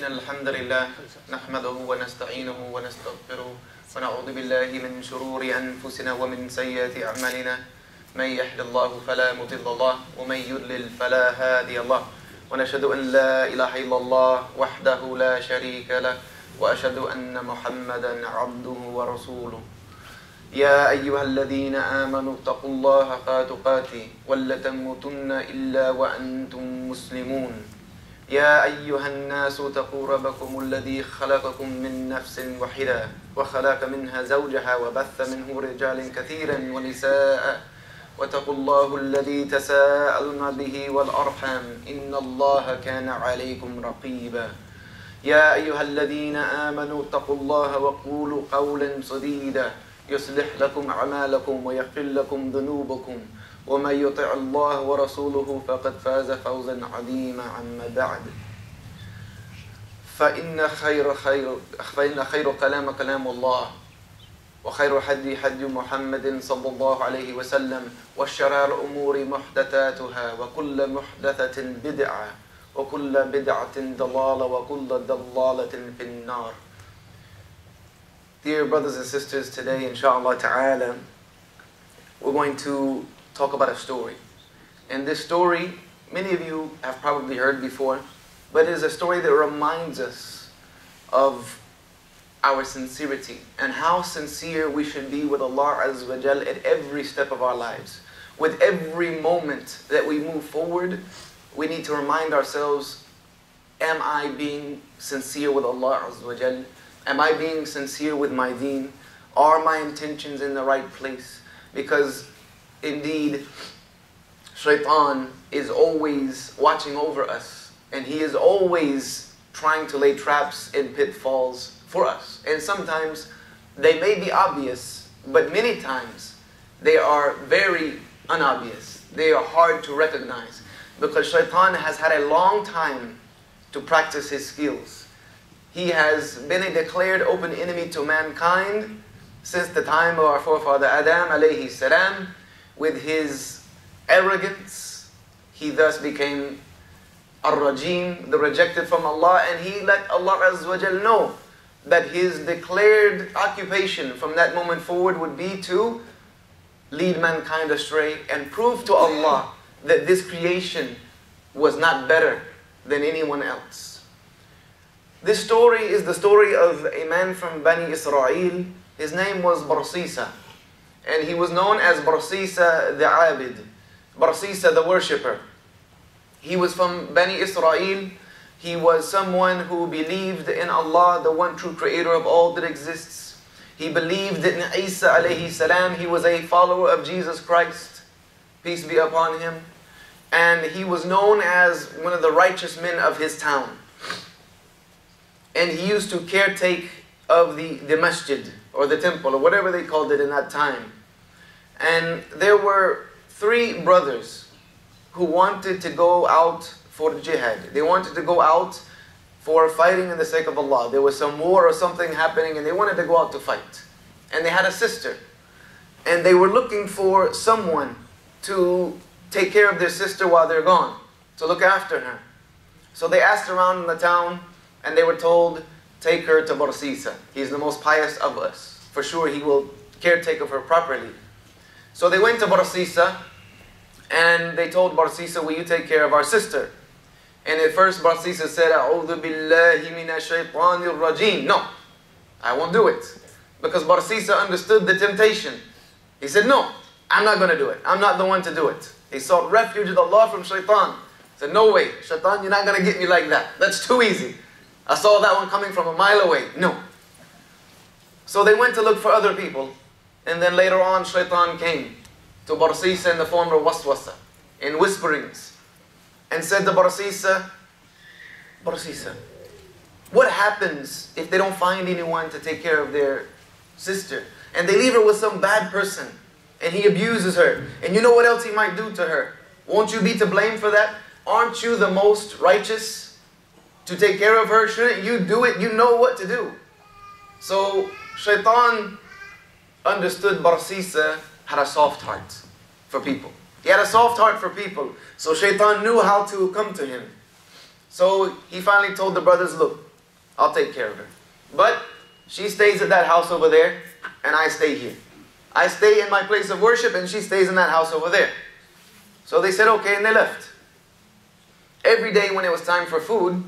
إن الحمد لله نحمده ونستعينه ونستغفره ونعوذ بالله من شرور أنفسنا ومن سيئات أعمالنا من يهد الله فلا مضل له ومن يضلل فلا هادي له ونشهد أن لا إله إلا الله وحده لا شريك له وأشهد أن محمدا عبده ورسوله يا أيها الذين آمنوا اتقوا الله حق تقاته ولا تموتن إلا وأنتم مسلمون يا أيها الناس اتقوا ربكم الذي خلقكم من نفس واحدة وخلق منها زوجها وبث منه رجالا كثيرا ونساء واتقوا الله الذي تساءلون به والأرحام إن الله كان عليكم رقيبا يا أيها الذين آمنوا اتقوا الله وقولوا قولا سديدا يصلح لكم أعمالكم ويغفر لكم ذنوبكم ومن يطع الله ورسوله فقد فاز فوزا عظيما أما بعد فإن خير كلام الله وخير حدي محمد صلى الله عليه وسلم وشر الأمور محدثاتها وكل محدثة بدعة وكل بدعة ضلالة وكل ضلالة في النار. Dear brothers and sisters, today inshallah ta'ala we're going to talk about a story. And this story, many of you have probably heard before, but it is a story that reminds us of our sincerity and how sincere we should be with Allah Azza wa Jal at every step of our lives. With every moment that we move forward, we need to remind ourselves, am I being sincere with Allah Azza wa Jal? Am I being sincere with my deen? Are my intentions in the right place? Because indeed, Shaitan is always watching over us, and he is always trying to lay traps and pitfalls for us. And sometimes they may be obvious, but many times they are very unobvious. They are hard to recognize because Shaitan has had a long time to practice his skills. He has been a declared open enemy to mankind since the time of our forefather Adam alayhi salam. With his arrogance, he thus became Ar-Rajim, the rejected from Allah, and he let Allah Azza wa Jal know that his declared occupation from that moment forward would be to lead mankind astray and prove to Allah that this creation was not better than anyone else. This story is the story of a man from Bani Israel. His name was Barsisa, and he was known as Barsisa the Abid, Barsisa the worshipper. He was from Bani Israel. He was someone who believed in Allah, the one true creator of all that exists. He believed in Isa alayhi salam. He was a follower of Jesus Christ, peace be upon him. And he was known as one of the righteous men of his town. And he used to caretake of the masjid, or the temple, or whatever they called it in that time. And there were 3 brothers who wanted to go out for jihad. They wanted to go out for fighting in the sake of Allah. There was some war or something happening, and they wanted to go out to fight. And they had a sister. And they were looking for someone to take care of their sister while they're gone, to look after her. So they asked around in the town, and they were told, take her to Barsisa. He's the most pious of us. For sure, he will caretake of her properly. So they went to Barsisa, and they told Barsisa, will you take care of our sister? And at first Barsisa said, A'udhu billahi minash shaitanir rajim. No, I won't do it. Because Barsisa understood the temptation. He said, no, I'm not going to do it. I'm not the one to do it. He sought refuge with Allah from Shaitan. He said, no way, Shaitan, you're not going to get me like that. That's too easy. I saw that one coming from a mile away. No. So they went to look for other people. And then later on, Shaitan came to Barsisa in the form of waswasa, in whisperings, and said to Barsisa, Barsisa, what happens if they don't find anyone to take care of their sister? And they leave her with some bad person, and he abuses her. And you know what else he might do to her? Won't you be to blame for that? Aren't you the most righteous to take care of her? Shouldn't you do it? You know what to do. So Shaitan understood Barsisa had a soft heart for people. He had a soft heart for people. So Shaitan knew how to come to him. So he finally told the brothers, look, I'll take care of her. But she stays at that house over there, and I stay here. I stay in my place of worship, and she stays in that house over there. So they said, okay, and they left. Every day when it was time for food,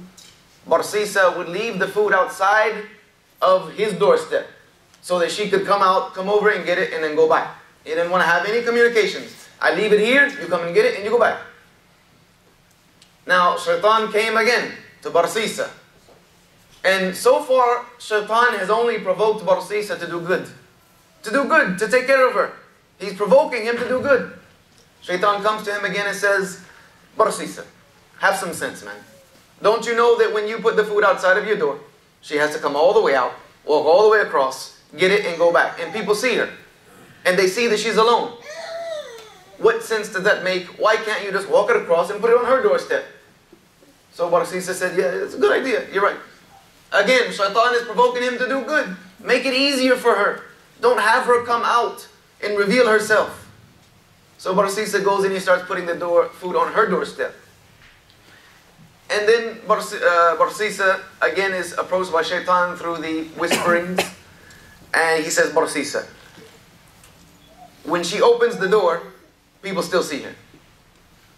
Barsisa would leave the food outside of his doorstep so that she could come over and get it and then go back. He didn't want to have any communications. I leave it here, you come and get it, and you go back. Now, Shaitan came again to Barsisa. And so far, Shaitan has only provoked Barsisa to do good. To do good, to take care of her. He's provoking him to do good. Shaitan comes to him again and says, Barsisa, have some sense, man. Don't you know that when you put the food outside of your door, she has to come all the way out, walk all the way across, get it and go back. And people see her. And they see that she's alone. What sense does that make? Why can't you just walk it across and put it on her doorstep? So Barsisa said, yeah, it's a good idea. You're right. Again, Shaitan is provoking him to do good. Make it easier for her. Don't have her come out and reveal herself. So Barsisa goes and he starts putting the food on her doorstep. And then Barsisa again is approached by Shaitan through the whisperings. And he says, Barsisa, when she opens the door, people still see her.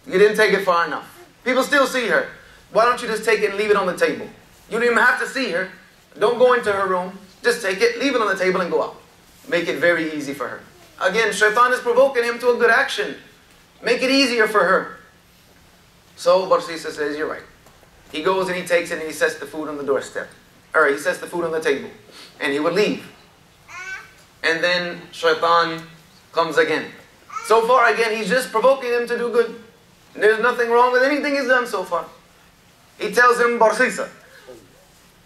You didn't take it far enough. People still see her. Why don't you just take it and leave it on the table? You don't even have to see her. Don't go into her room. Just take it, leave it on the table and go out. Make it very easy for her. Again, Shaitan is provoking him to a good action. Make it easier for her. So Barsisa says, you're right. He goes and he takes it and he sets the food on the doorstep. Or he sets the food on the table. And he would leave. And then Shaitan comes again. So far again, he's just provoking him to do good. There's nothing wrong with anything he's done so far. He tells him, Barsisa,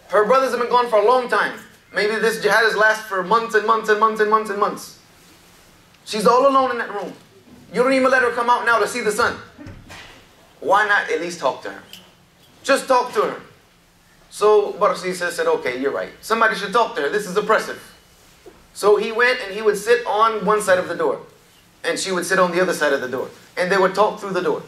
her brothers have been gone for a long time. Maybe this jihad has lasted for months and months and months and months and months. She's all alone in that room. You don't even let her come out now to see the sun. Why not at least talk to her? Just talk to her. So Barsisa said, okay, you're right. Somebody should talk to her. This is oppressive. So he went and he would sit on one side of the door. And she would sit on the other side of the door. And they would talk through the door.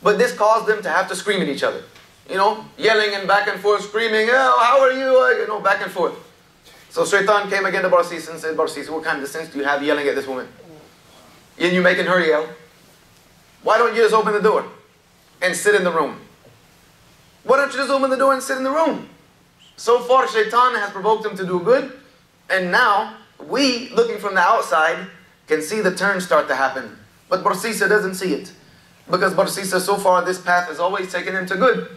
But this caused them to have to scream at each other. You know, yelling and back and forth, screaming, oh, how are you? You know, back and forth. So Shaitan came again to Barsisa and said, Barsisa, what kind of sense do you have yelling at this woman? And you making her yell? Why don't you just open the door and sit in the room? Why don't you just open the door and sit in the room? So far, Shaitan has provoked him to do good. And now, we, looking from the outside, can see the turn start to happen. But Barsisa doesn't see it. Because Barsisa, so far, this path has always taken him to good.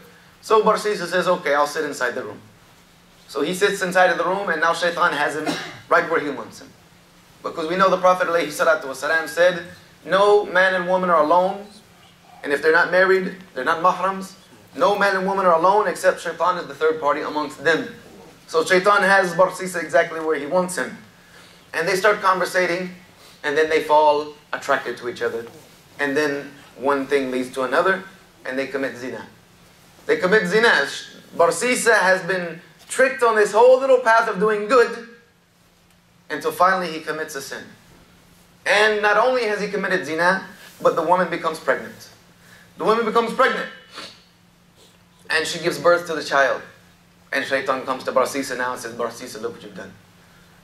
So Barsisa says, okay, I'll sit inside the room. So he sits inside of the room, and now Shaitan has him right where he wants him. Because we know the Prophet ﷺ said, no man and woman are alone. And if they're not married, they're not mahrams. No man and woman are alone except Shaitan is the third party amongst them. So Shaitan has Barsisa exactly where he wants him. And they start conversating, and then they fall attracted to each other. And then one thing leads to another, and they commit zina. They commit zina. Barsisa has been tricked on this whole little path of doing good, until finally he commits a sin. And not only has he committed zina, but the woman becomes pregnant. The woman becomes pregnant. And she gives birth to the child. And Shaitan comes to Barsisa now and says, Barsisa, look what you've done.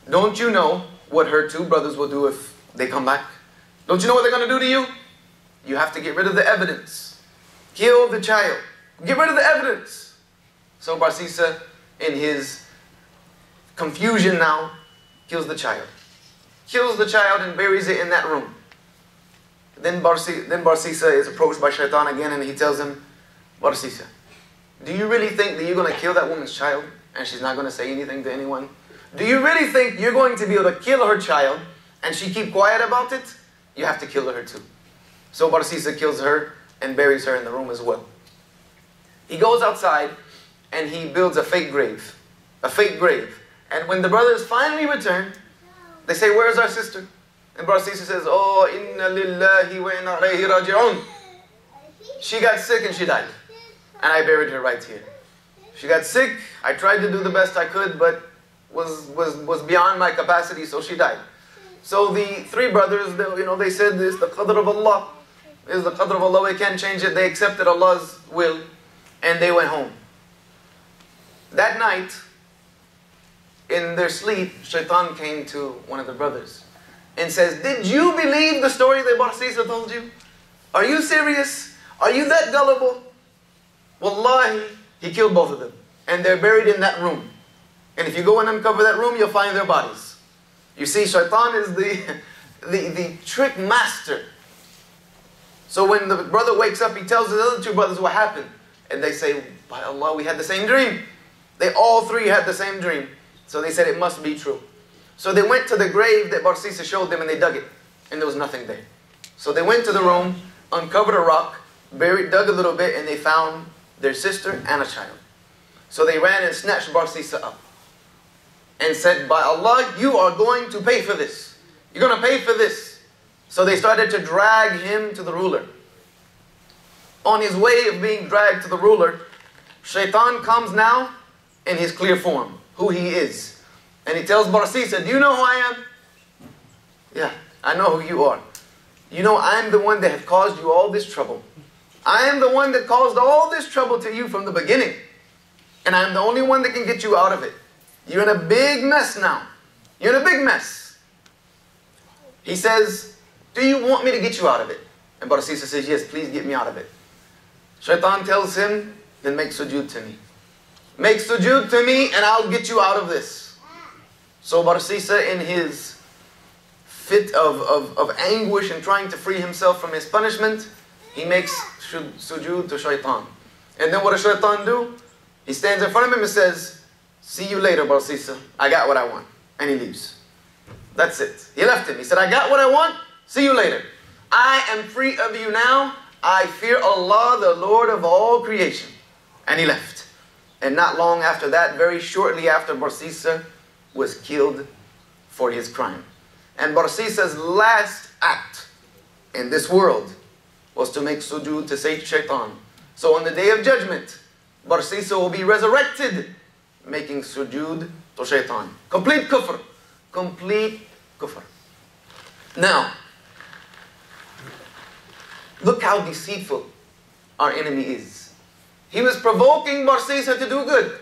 Don't you know what her two brothers will do if they come back? Don't you know what they're going to do to you? You have to get rid of the evidence. Kill the child. Get rid of the evidence. So Barsisa, in his confusion now, kills the child. Kills the child and buries it in that room. Then Barsisa is approached by Shaitan again and he tells him, Barsisa, do you really think that you're going to kill that woman's child and she's not going to say anything to anyone? Do you really think you're going to be able to kill her child and she keep quiet about it? You have to kill her too. So Barsisa kills her and buries her in the room as well. He goes outside and he builds a fake grave. A fake grave. And when the brothers finally return, they say, where's our sister? And Barsisa says, oh, inna lillahi wa inna ilayhi raji'un. She got sick and she died. And I buried her right here. She got sick. I tried to do the best I could, but was beyond my capacity, so she died. So the three brothers, they said this, the qadr of Allah. This is the qadr of Allah, we can't change it. They accepted Allah's will, and they went home. That night, in their sleep, Shaitan came to one of the brothers and says, did you believe the story that Barsisa told you? Are you serious? Are you that gullible? Wallahi, he killed both of them. And they're buried in that room. And if you go and uncover that room, you'll find their bodies. You see, Shaitan is the trick master. So when the brother wakes up, he tells the other two brothers what happened. And they say, by Allah, we had the same dream. They all three had the same dream. So they said it must be true. So they went to the grave that Barsisa showed them and they dug it. And there was nothing there. So they went to the room, uncovered a rock, dug a little bit, and they found their sister and a child. So they ran and snatched Barsisa up and said, by Allah, you are going to pay for this. You're going to pay for this. So they started to drag him to the ruler. On his way of being dragged to the ruler, Shaitan comes now in his clear form, who he is. And he tells Barsisa, do you know who I am? Yeah, I know who you are. You know, I am the one that has caused you all this trouble. I am the one that caused all this trouble to you from the beginning. And I'm the only one that can get you out of it. You're in a big mess now. You're in a big mess. He says, do you want me to get you out of it? And Barsisa says, yes, please get me out of it. Shaitan tells him, then make sujood to me. Make sujood to me and I'll get you out of this. So Barsisa, in his fit of anguish and trying to free himself from his punishment, he makes sujood to Shaitan. And then what does Shaitan do? He stands in front of him and says, see you later, Barsisa. I got what I want. And he leaves. That's it. He left him. He said, I got what I want. See you later. I am free of you now. I fear Allah, the Lord of all creation. And he left. And not long after that, very shortly after, Barsisa was killed for his crime. And Barsisa's last act in this world was to make sujood to Shaitan. So on the Day of Judgment, Barsisa will be resurrected making sujood to Shaitan. Complete kufr. Complete kufr. Now, look how deceitful our enemy is. He was provoking Barsisa to do good.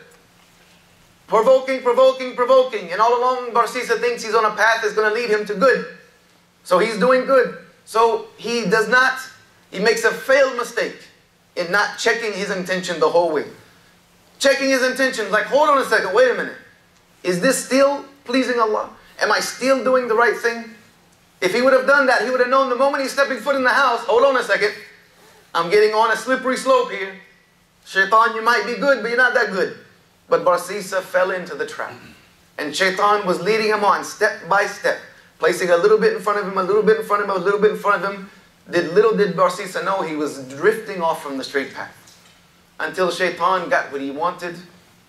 Provoking. And all along Barsisa thinks he's on a path that's going to lead him to good. So he's doing good. So he makes a failed mistake in not checking his intention the whole way. Checking his intentions, like, hold on a second, wait a minute. Is this still pleasing Allah? Am I still doing the right thing? If he would have done that, he would have known the moment he's stepping foot in the house, hold on a second, I'm getting on a slippery slope here. Shaitan, you might be good, but you're not that good. But Barsisa fell into the trap. And Shaitan was leading him on step by step, placing a little bit in front of him, a little bit in front of him, a little bit in front of him. Little did Barsisa know he was drifting off from the straight path. Until Shaitan got what he wanted,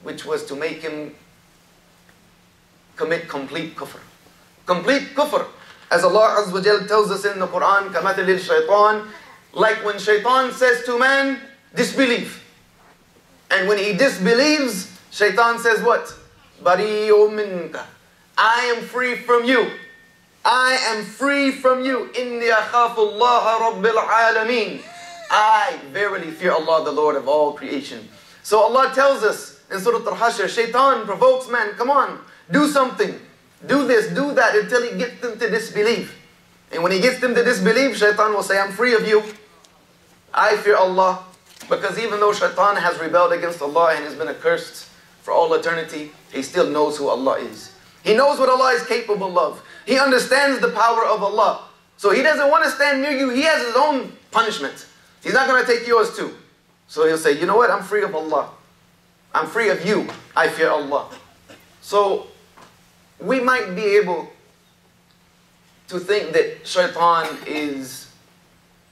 which was to make him commit complete kufr. Complete kufr. As Allah Azza wa Jal tells us in the Quran, كَمَثَلِ الشَّيْطَانِ, like when Shaitan says to man, disbelieve. And when he disbelieves, Shaitan says what? بَرِيٌّ مِّنْكَ, I am free from you. I am free from you. إِنِّي أَخَافُ اللَّهَ رَبِّ الْعَالَمِينَ, I verily fear Allah, the Lord of all creation. So Allah tells us in Surah Al-Hashr, Shaitan provokes man, come on, do something. Do this, do that, until he gets them to disbelieve. And when he gets them to disbelieve, Shaitan will say, I'm free of you. I fear Allah. Because even though Shaitan has rebelled against Allah and has been accursed for all eternity, he still knows who Allah is. He knows what Allah is capable of. He understands the power of Allah. So he doesn't want to stand near you. He has his own punishment. He's not going to take yours too. So he'll say, you know what? I'm free of Allah. I'm free of you. I fear Allah. So we might be able to think that Shaitan is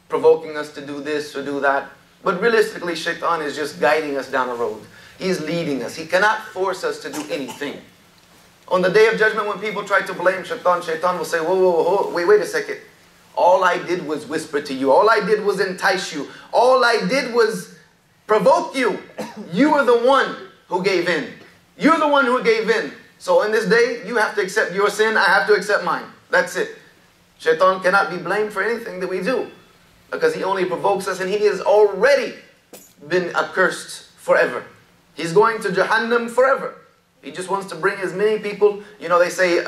provoking us to do this or do that. But realistically, Shaitan is just guiding us down a road. He's leading us. He cannot force us to do anything. On the Day of Judgment, when people try to blame Shaitan, Shaitan will say, whoa, wait a second. All I did was whisper to you. All I did was entice you. All I did was provoke you. You are the one who gave in. You're the one who gave in. So on this day, you have to accept your sin. I have to accept mine. That's it. Shaitan cannot be blamed for anything that we do, because he only provokes us, and he has already been accursed forever. He's going to Jahannam forever. He just wants to bring as many people. You know, they say,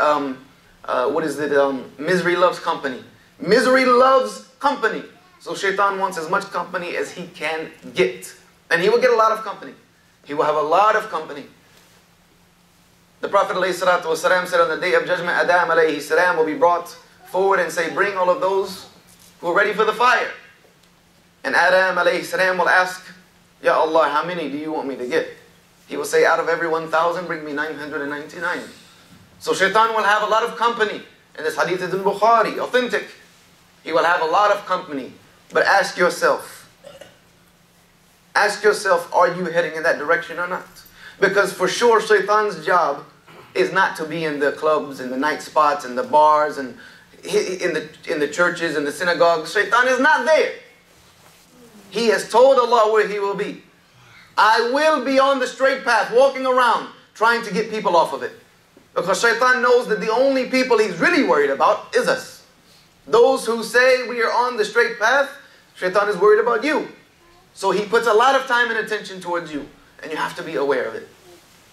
what is it? Misery loves company. Misery loves company. So shaitan wants as much company as he can get. And he will get a lot of company. He will have a lot of company. The Prophet ﷺ said on the day of judgment, Adam alayhi salam will be brought forward and say, bring all of those who are ready for the fire. And Adam alayhi salam will ask, Ya Allah, how many do you want me to get? He will say, out of every 1,000, bring me 999. So shaitan will have a lot of company. And this hadith is in Bukhari, authentic. He will have a lot of company. But ask yourself, are you heading in that direction or not? Because for sure, shaitan's job is not to be in the clubs, in the night spots, in the bars, and in the churches, in the synagogues. Shaitan is not there. He has told Allah where he will be. I will be on the straight path, walking around, trying to get people off of it. Because shaitan knows that the only people he's really worried about is us. Those who say we are on the straight path, shaitan is worried about you. So he puts a lot of time and attention towards you. And you have to be aware of it.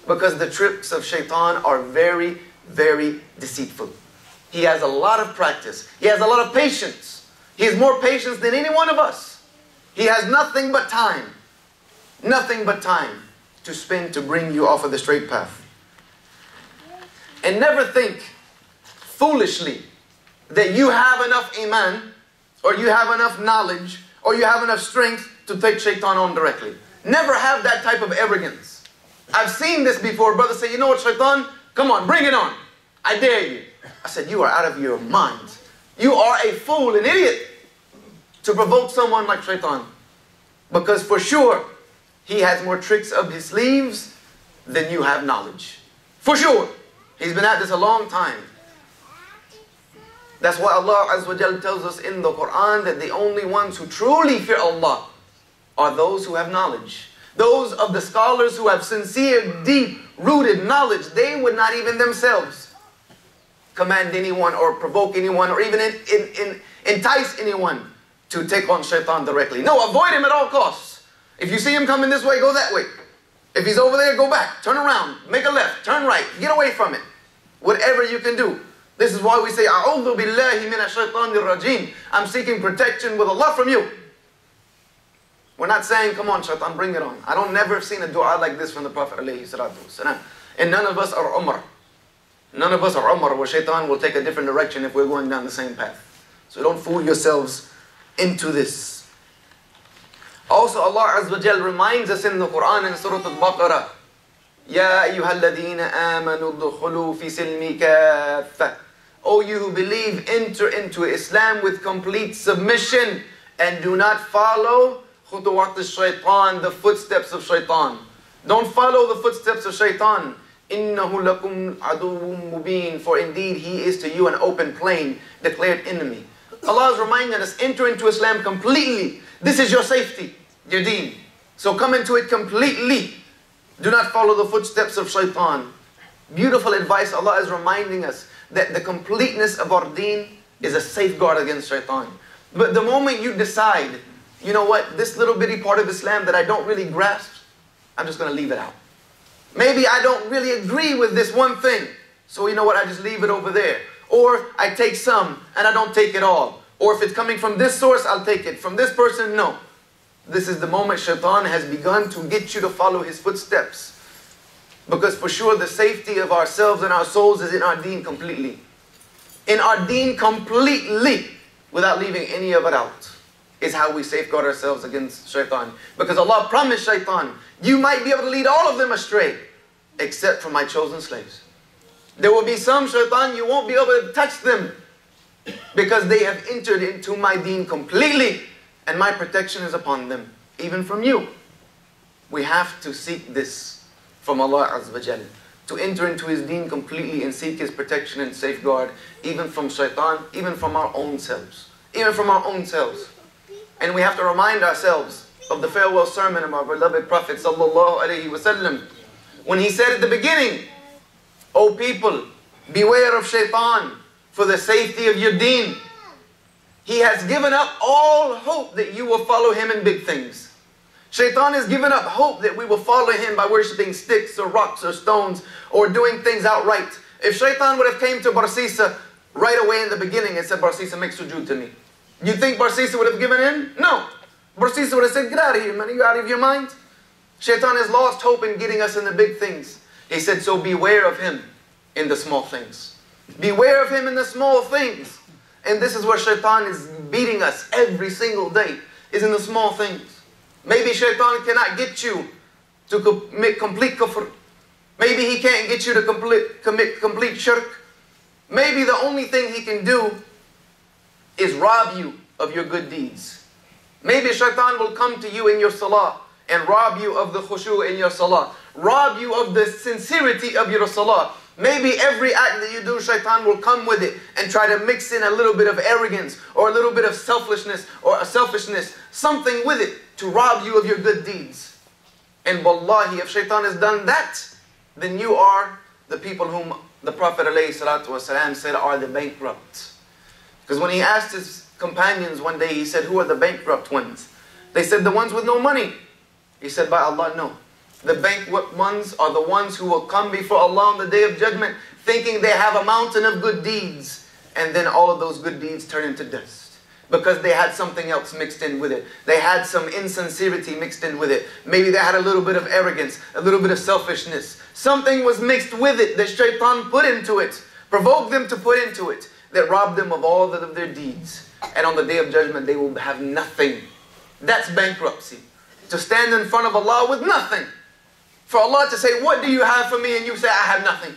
Because the tricks of shaitan are very, very deceitful. He has a lot of practice. He has a lot of patience. He has more patience than any one of us. He has nothing but time. Nothing but time to spend to bring you off of the straight path. And never think foolishly that you have enough iman, or you have enough knowledge, or you have enough strength to take shaitan on directly. Never have that type of arrogance. I've seen this before. Brothers say, you know what, shaitan? Come on, bring it on. I dare you. I said, you are out of your mind. You are a fool, an idiot, to provoke someone like shaitan. Because for sure, he has more tricks up his sleeves than you have knowledge. For sure. He's been at this a long time. That's why Allah Azza wa Jalla tells us in the Quran that the only ones who truly fear Allah are those who have knowledge. Those of the scholars who have sincere, deep-rooted knowledge, they would not even themselves command anyone or provoke anyone or even entice anyone to take on shaitan directly. No, avoid him at all costs. If you see him coming this way, go that way. If he's over there, go back, turn around, make a left, turn right, get away from it. Whatever you can do. This is why we say, A'udhu billahi minash shaitanir rajim. I'm seeking protection with Allah from you. We're not saying, come on shaitan, bring it on. I don't never have seen a dua like this from the Prophet alayhi salatu wasalam. And none of us are Umar. None of us are Umar where shaitan will take a different direction if we're going down the same path. So don't fool yourselves into this. Also Allah Azza wa Jal reminds us in the Quran in Surah Al-Baqarah, Ya ayyuhalladhina amanu dukhulu fi silmi kaffah. O you who believe, enter into Islam with complete submission and do not follow khutuwat al-shaytan, the footsteps of shaitan. Don't follow the footsteps of shaitan. Innahu lakum aduwwum mubin, for indeed he is to you an open plain, declared enemy. Allah is reminding us, enter into Islam completely. This is your safety, your deen. So come into it completely. Do not follow the footsteps of shaitan. Beautiful advice. Allah is reminding us that the completeness of our deen is a safeguard against shaitan. But the moment you decide, you know what, this little bitty part of Islam that I don't really grasp, I'm just going to leave it out. Maybe I don't really agree with this one thing, so you know what, I just leave it over there. Or I take some and I don't take it all. Or if it's coming from this source, I'll take it. From this person, no. This is the moment shaitan has begun to get you to follow his footsteps. Because for sure the safety of ourselves and our souls is in our deen completely. In our deen completely, without leaving any of it out, is how we safeguard ourselves against shaitan. Because Allah promised shaitan, you might be able to lead all of them astray, except for my chosen slaves. There will be some shaitan, you won't be able to touch them, because they have entered into my deen completely, and my protection is upon them, even from you. We have to seek this from Allah Azza wa Jalla, to enter into His deen completely and seek His protection and safeguard, even from shaitan, even from our own selves. Even from our own selves. And we have to remind ourselves of the farewell sermon of our beloved Prophet sallallahu alaihi wasallam, when he said at the beginning, O people, beware of shaitan for the safety of your deen. He has given up all hope that you will follow him in big things. Shaitan has given up hope that we will follow him by worshipping sticks or rocks or stones or doing things outright. If Shaitan would have came to Barsisa right away in the beginning and said, Barsisa, make sujood to me, you think Barsisa would have given in? No. Barsisa would have said, get out of here, man. Are you out of your mind? Shaitan has lost hope in getting us in the big things. He said, so beware of him in the small things. Beware of him in the small things. And this is where Shaitan is beating us every single day, is in the small things. Maybe Shaitan cannot get you to commit complete kufr. Maybe he can't get you to commit complete shirk. Maybe the only thing he can do is rob you of your good deeds. Maybe Shaitan will come to you in your salah and rob you of the khushu in your salah. Rob you of the sincerity of your salah. Maybe every act that you do, Shaitan will come with it and try to mix in a little bit of arrogance or a little bit of selfishness, something with it to rob you of your good deeds. And wallahi, if Shaitan has done that, then you are the people whom the Prophet ﷺ said are the bankrupt. Because when he asked his companions one day, he said, who are the bankrupt ones? They said, the ones with no money. He said, by Allah, no. The bankrupt ones are the ones who will come before Allah on the Day of Judgment thinking they have a mountain of good deeds, and then all of those good deeds turn into dust. Because they had something else mixed in with it. They had some insincerity mixed in with it. Maybe they had a little bit of arrogance, a little bit of selfishness. Something was mixed with it that Shaitan put into it, provoked them to put into it, that robbed them of all of their deeds. And on the Day of Judgment they will have nothing. That's bankruptcy. To stand in front of Allah with nothing. For Allah to say, what do you have for me? And you say, I have nothing.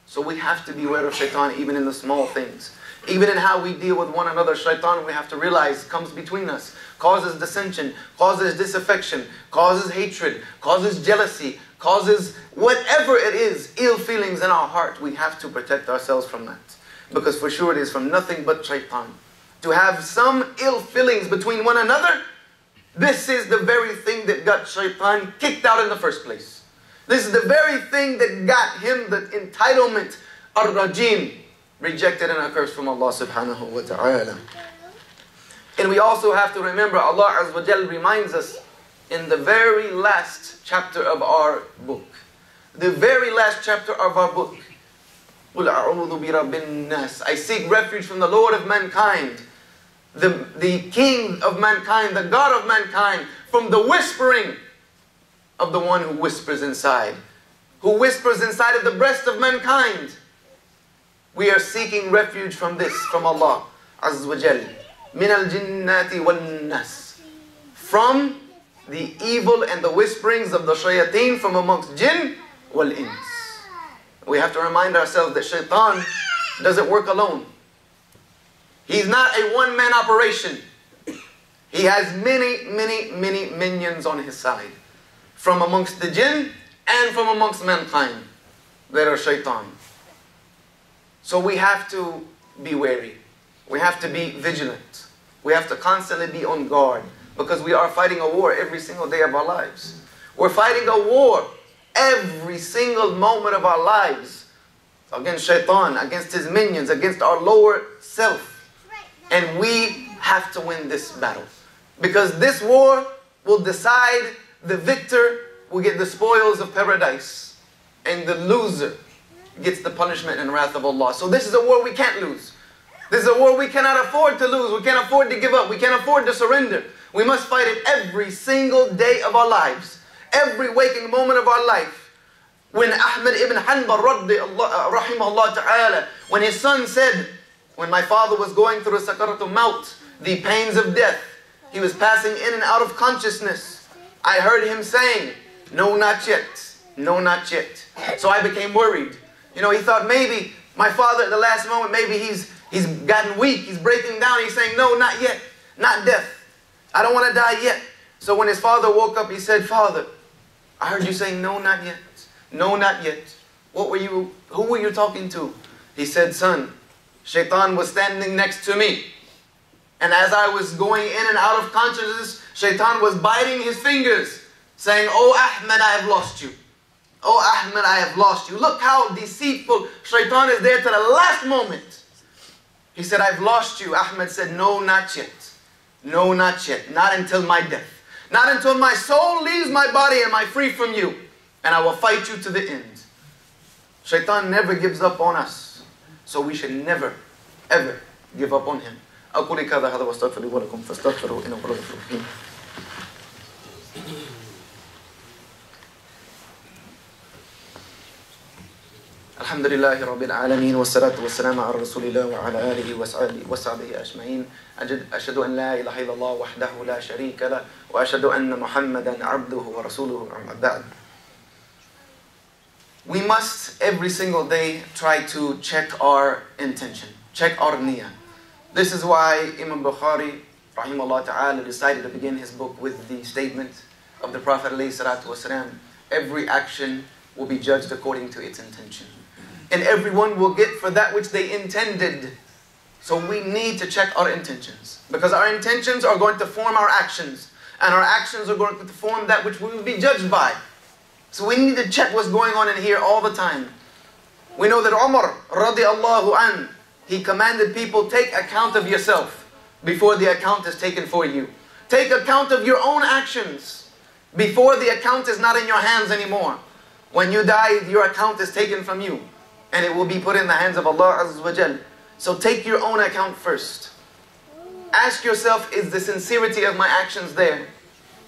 So we have to beware of Shaitan even in the small things. Even in how we deal with one another, Shaitan, we have to realize, comes between us, causes dissension, causes disaffection, causes hatred, causes jealousy, causes whatever it is, ill feelings in our heart. We have to protect ourselves from that. Because for sure it is from nothing but Shaitan. To have some ill feelings between one another, this is the very thing that got Shaitan kicked out in the first place. This is the very thing that got him the entitlement, ar-rajim, rejected and accursed from Allah subhanahu wa ta'ala. And we also have to remember, Allah Azza wa Jal reminds us in the very last chapter of our book. The very last chapter of our book. قُلْ أَعُوذُ بِرَبِّ النَّاسِ, I seek refuge from the Lord of mankind, the King of mankind, the God of mankind, from the whispering of the one who whispers inside. Who whispers inside of the breast of mankind. We are seeking refuge from this, from Allah Azza wa Jal. مِنَ الْجِنَّاتِ وَالنَّاسِ, from the evil and the whisperings of the shayateen from amongst jinn wal-ins. We have to remind ourselves that Shaitan doesn't work alone. He's not a one-man operation. He has many minions on his side. From amongst the jinn and from amongst mankind. That are Shaitan. So we have to be wary. We have to be vigilant. We have to constantly be on guard. Because we are fighting a war every single day of our lives. We're fighting a war every single moment of our lives. Against Shaitan, against his minions, against our lower self. And we have to win this battle. Because this war will decide the victor will get the spoils of paradise. And the loser gets the punishment and wrath of Allah. So this is a war we can't lose. This is a war we cannot afford to lose. We can't afford to give up. We can't afford to surrender. We must fight it every single day of our lives. Every waking moment of our life. When Ahmad ibn Hanbal rahimahullah ta'ala, when his son said, when my father was going through sakaratul maut, the pains of death, he was passing in and out of consciousness. I heard him saying, no, not yet. No, not yet. So I became worried. You know, he thought maybe my father at the last moment, maybe he's gotten weak, he's breaking down. He's saying, no, not yet. Not death. I don't want to die yet. So when his father woke up, he said, Father, I heard you saying, no, not yet. No, not yet. Who were you talking to? He said, son, Shaitan was standing next to me. And as I was going in and out of consciousness, Shaitan was biting his fingers, saying, oh Ahmed, I have lost you. Oh Ahmed, I have lost you. Look how deceitful Shaitan is there to the last moment. He said, I've lost you. Ahmed said, no, not yet. No, not yet. Not until my death. Not until my soul leaves my body am I free from you. And I will fight you to the end. Shaitan never gives up on us. So we should never, ever give up on him. أقول كذا هذا واستغفر لي ولكم فاستغفروا إنه هو الغفور الرحيم. الحمد لله رب العالمين والصلاة والسلام على رسول الله وعلى آله وصحبه أجمعين. أشهد أن لا إله إلا الله وحده لا شريك له وأشهد أن محمدا عبده ورسوله أما بعد. We must every single day try to check our intention, check our niyyah. This is why Imam Bukhari rahimahullah ta'ala decided to begin his book with the statement of the Prophet alayhi salatu wasalam, every action will be judged according to its intention. And everyone will get for that which they intended. So we need to check our intentions. Because our intentions are going to form our actions. And our actions are going to form that which we will be judged by. So we need to check what's going on in here all the time. We know that Umar radiallahu an, he commanded people, take account of yourself before the account is taken for you. Take account of your own actions before the account is not in your hands anymore. When you die, your account is taken from you. And it will be put in the hands of Allah Azza wa Jal. So take your own account first. Ask yourself, is the sincerity of my actions there?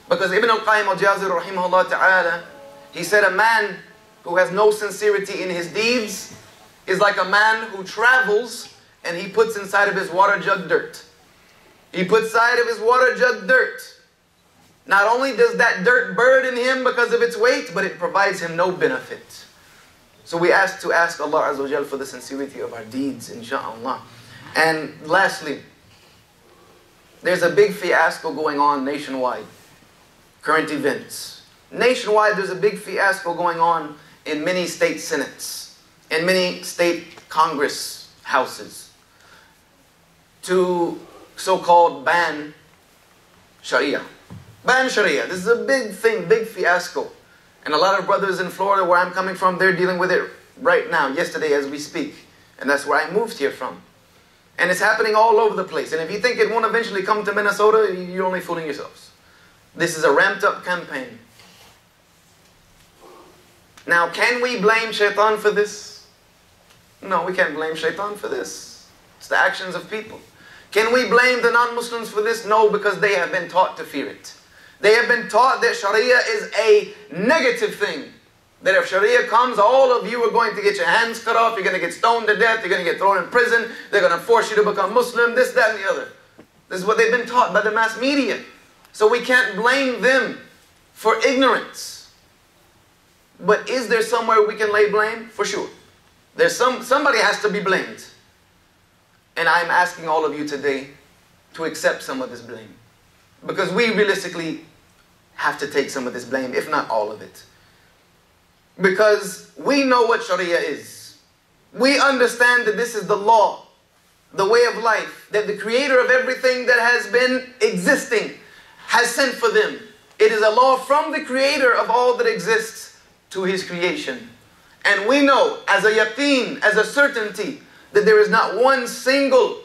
Because Ibn al-Qayyim al-Jawzi rahimahullah ta'ala, he said a man who has no sincerity in his deeds is like a man who travels and he puts inside of his water jug dirt. He puts inside of his water jug dirt. Not only does that dirt burden him because of its weight, but it provides him no benefit. So we ask Allah Azza wa Jal for the sincerity of our deeds, inshaAllah. And lastly, there's a big fiasco going on nationwide. Current events. Nationwide, there's a big fiasco going on in many state senates, in many state Congress houses, to so-called ban Sharia. Ban Sharia. This is a big thing, big fiasco. And a lot of brothers in Florida, where I'm coming from, they're dealing with it right now, yesterday as we speak. And that's where I moved here from. And it's happening all over the place. And if you think it won't eventually come to Minnesota, you're only fooling yourselves. This is a ramped up campaign. Now, can we blame Shaitan for this? No, we can't blame Shaitan for this. It's the actions of people. Can we blame the non-Muslims for this? No, because they have been taught to fear it. They have been taught that Sharia is a negative thing. That if Sharia comes, all of you are going to get your hands cut off, you're going to get stoned to death, you're going to get thrown in prison, they're going to force you to become Muslim, this, that, and the other. This is what they've been taught by the mass media. So we can't blame them for ignorance. But is there somewhere we can lay blame? For sure. There's somebody has to be blamed. And I'm asking all of you today to accept some of this blame. Because we realistically have to take some of this blame, if not all of it. Because we know what Sharia is. We understand that this is the law, the way of life, that the creator of everything that has been existing has sent for them. It is a law from the creator of all that exists to his creation. And we know as a yaqeen, as a certainty, that there is not one single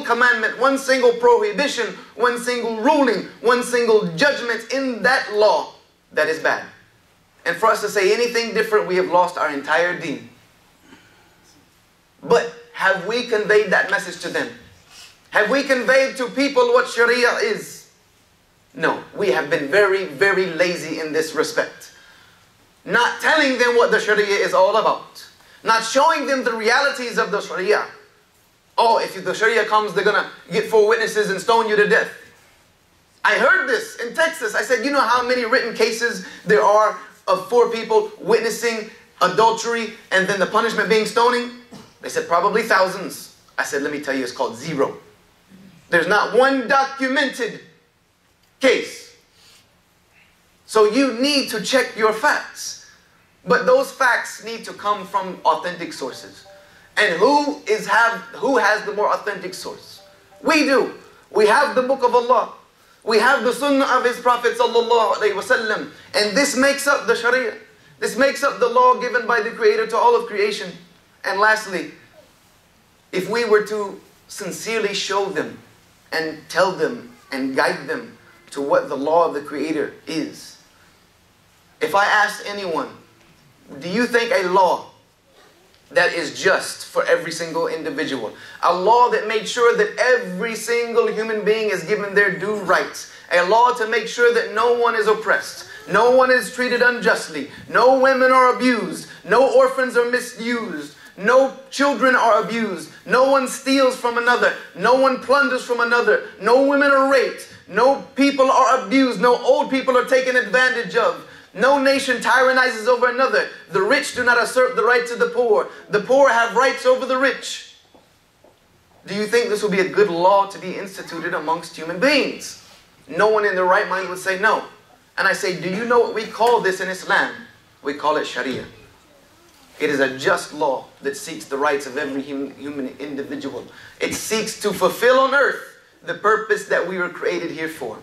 commandment, one single prohibition, one single ruling, one single judgment in that law that is bad. And for us to say anything different, we have lost our entire deen. But have we conveyed that message to them? Have we conveyed to people what Sharia is? No, we have been very, very lazy in this respect. Not telling them what the Sharia is all about. Not showing them the realities of the Sharia. Oh, if the Sharia comes, they're going to get 4 witnesses and stone you to death. I heard this in Texas. I said, you know how many written cases there are of 4 people witnessing adultery and then the punishment being stoning? They said, probably thousands. I said, let me tell you, it's called 0. There's not one documented case. So you need to check your facts. But those facts need to come from authentic sources. And who has the more authentic source? We do. We have the book of Allah. We have the sunnah of his Prophet sallallahu alaihi wasallam. And this makes up the Sharia. This makes up the law given by the Creator to all of creation. And lastly, if we were to sincerely show them and tell them and guide them to what the law of the Creator is. If I asked anyone, do you think a law that is just for every single individual, a law that made sure that every single human being is given their due rights, a law to make sure that no one is oppressed, no one is treated unjustly, no women are abused, no orphans are misused, no children are abused, no one steals from another, no one plunders from another, no women are raped, no people are abused, no old people are taken advantage of, no nation tyrannizes over another, the rich do not assert the rights of the poor have rights over the rich. Do you think this will be a good law to be instituted amongst human beings? No one in their right mind would say no. And I say, do you know what we call this in Islam? We call it Sharia. It is a just law that seeks the rights of every human individual. It seeks to fulfill on earth the purpose that we were created here for.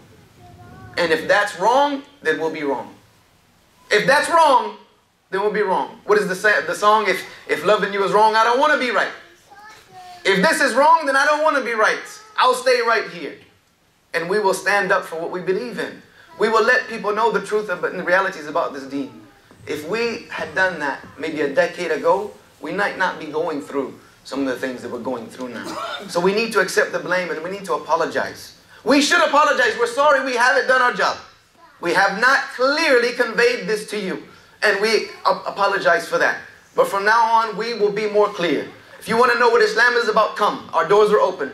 And if that's wrong, then we'll be wrong. If that's wrong, then we'll be wrong. What is the song? If loving you is wrong, I don't want to be right. If this is wrong, then I don't want to be right. I'll stay right here. And we will stand up for what we believe in. We will let people know the truth and the realities about this deen. If we had done that maybe a decade ago, we might not be going through some of the things that we're going through now. So we need to accept the blame and we need to apologize. We should apologize. We're sorry we haven't done our job. We have not clearly conveyed this to you. And we apologize for that. But from now on, we will be more clear. If you want to know what Islam is about, come. Our doors are open.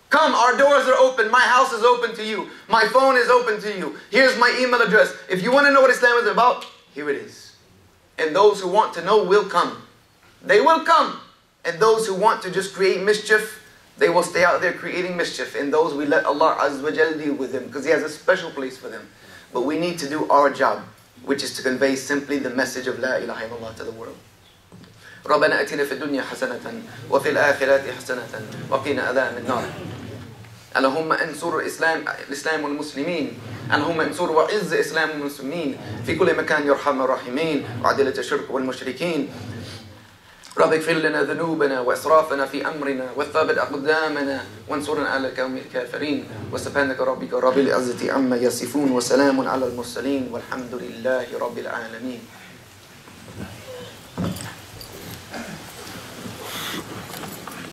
Come, our doors are open. My house is open to you. My phone is open to you. Here's my email address. If you want to know what Islam is about, here it is. And those who want to know will come. They will come. And those who want to just create mischief, they will stay out there creating mischief. And those we let Allah Azza wa Jal deal with them, because He has a special place for them. But we need to do our job, which is to convey simply the message of La ilaha illallah to the world. ربنا اتنا في الدنيا حسنة وفي الآخرة حسنة وقنا عذاب النار. اللهم انصر الإسلام والمسلمين. اللهم انصر وعز الإسلام والمسلمين في كل مكان يرحم الراحمين وعدلة الشرك والمشركين. رب اغفر لنا ذنوبنا وإسرافنا في أمرنا وثبت أقدامنا وانصرنا على القوم الكافرين وسبحانك ربك رب العزة عما يصفون وسلام على المرسلين والحمد لله رب العالمين.